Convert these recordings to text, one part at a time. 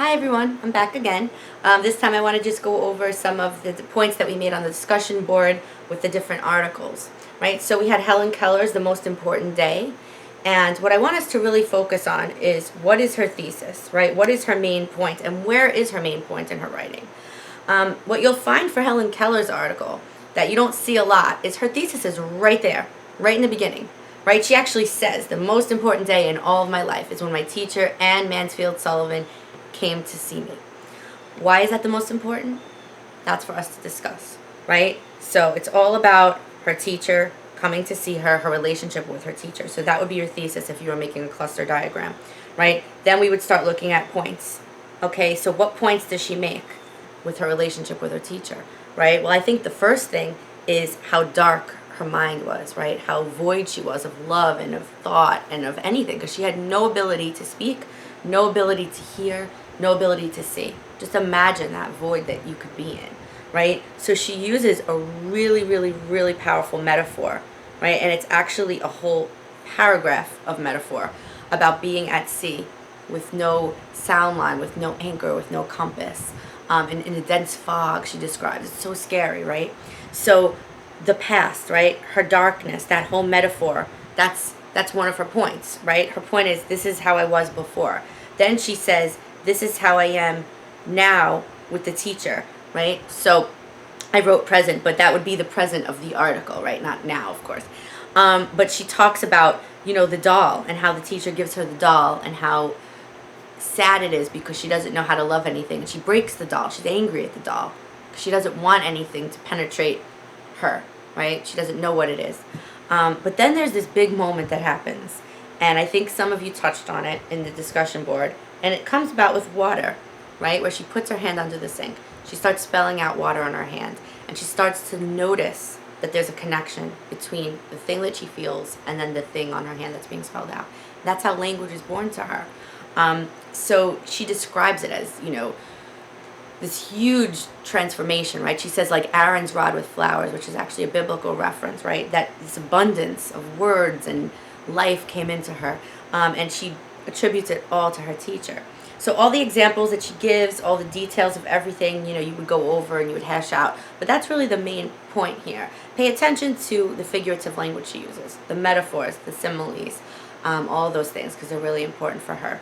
Hi everyone, I'm back again. This time I want to just go over some of the points that we made on the discussion board with the different articles, right? So we had Helen Keller's The Most Important Day, and what I want us to really focus on is what is her thesis, right? What is her main point, and where is her main point in her writing? What you'll find for Helen Keller's article that you don't see a lot is her thesis is right there, right in the beginning. Right? She actually says the most important day in all of my life is when my teacher, Anne Mansfield Sullivan, came to see me. Why is that the most important? That's for us to discuss, right? So it's all about her teacher coming to see her, her relationship with her teacher. So that would be your thesis if you were making a cluster diagram, right? Then we would start looking at points. Okay, so what points does she make with her relationship with her teacher, right? Well, I think the first thing is how dark her mind was, right? How void she was of love and of thought and of anything, because she had no ability to speak, no ability to hear, no ability to see. Just imagine that void that you could be in, right? So she uses a really, really, really powerful metaphor, right? And it's actually a whole paragraph of metaphor about being at sea with no sound line, with no anchor, with no compass, in a dense fog, she describes. It's so scary, right? So the past, right? Her darkness, that whole metaphor, that's one of her points, right? Her point is, this is how I was before. Then she says, this is how I am now with the teacher, right? So I wrote present, but that would be the present of the article, right? Not now, of course. But she talks about, the doll and how the teacher gives her the doll and how sad it is because she doesn't know how to love anything. And she breaks the doll. She's angry at the doll because she doesn't want anything to penetrate her, right? She doesn't know what it is. But then there's this big moment that happens. And I think some of you touched on it in the discussion board. And it comes about with water, right? Where she puts her hand under the sink. She starts spelling out water on her hand. And she starts to notice that there's a connection between the thing that she feels and then the thing on her hand that's being spelled out. That's how language is born to her. So she describes it as, this huge transformation, right? She says like Aaron's rod with flowers, which is actually a biblical reference, right? That this abundance of words and life came into her, and she attributes it all to her teacher. So all the examples that she gives, all the details of everything, you would go over and you would hash out. But that's really the main point here. Pay attention to the figurative language she uses, the metaphors, the similes, all those things, because they're really important for her.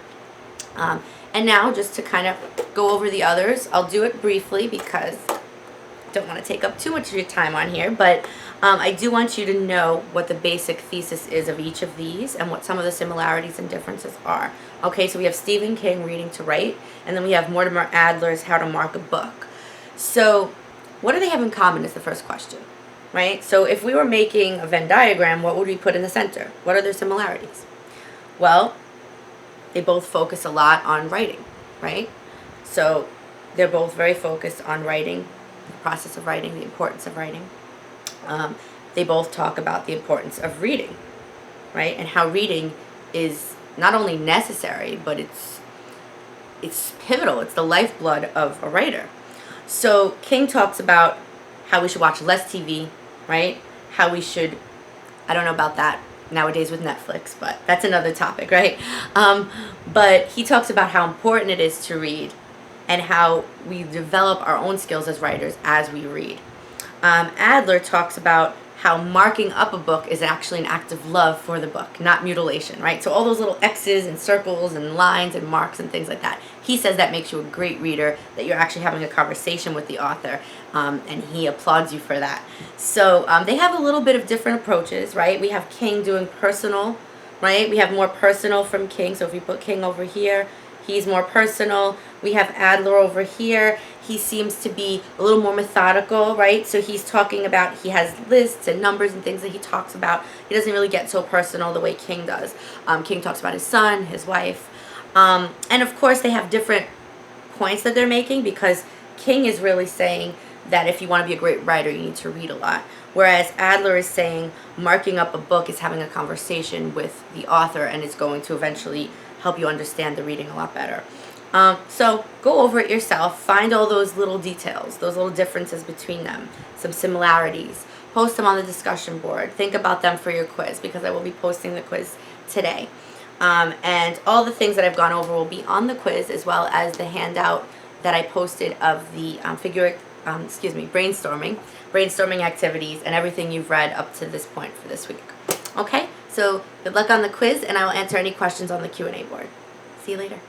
And now, just to kind of go over the others, I'll do it briefly because I don't want to take up too much of your time on here, but I do want you to know what the basic thesis is of each of these and what some of the similarities and differences are. Okay, so we have Stephen King, Reading to Write, and then we have Mortimer Adler's How to Mark a Book. So what do they have in common is the first question, right? So if we were making a Venn diagram, what would we put in the center? What are their similarities? Well, they both focus a lot on writing, right? So they're both very focused on writing, the process of writing, the importance of writing. They both talk about the importance of reading, right? And how reading is not only necessary, but it's pivotal. It's the lifeblood of a writer. So King talks about how we should watch less TV, right? How we should, I don't know about that nowadays with Netflix, but that's another topic, right? But he talks about how important it is to read and how we develop our own skills as writers as we read. Adler talks about how marking up a book is actually an act of love for the book, not mutilation, right? So all those little X's and circles and lines and marks and things like that. He says that makes you a great reader, that you're actually having a conversation with the author, and he applauds you for that. So they have a little bit of different approaches, right? We have King doing personal, right? We have more personal from King. So if we put King over here, he's more personal. We have Adler over here. He seems to be a little more methodical, right? So he's talking about, he has lists and numbers and things that he talks about. He doesn't really get so personal the way King does. King talks about his son, his wife. And of course they have different points that they're making, because King is really saying that if you want to be a great writer, you need to read a lot. Whereas Adler is saying marking up a book is having a conversation with the author and is going to eventually help you understand the reading a lot better. So go over it yourself, find all those little details, those little differences between them, some similarities, post them on the discussion board, think about them for your quiz, because I will be posting the quiz today. And all the things that I've gone over will be on the quiz, as well as the handout that I posted of the brainstorming activities and everything you've read up to this point for this week. Okay, so good luck on the quiz, and I will answer any questions on the Q&A board. See you later.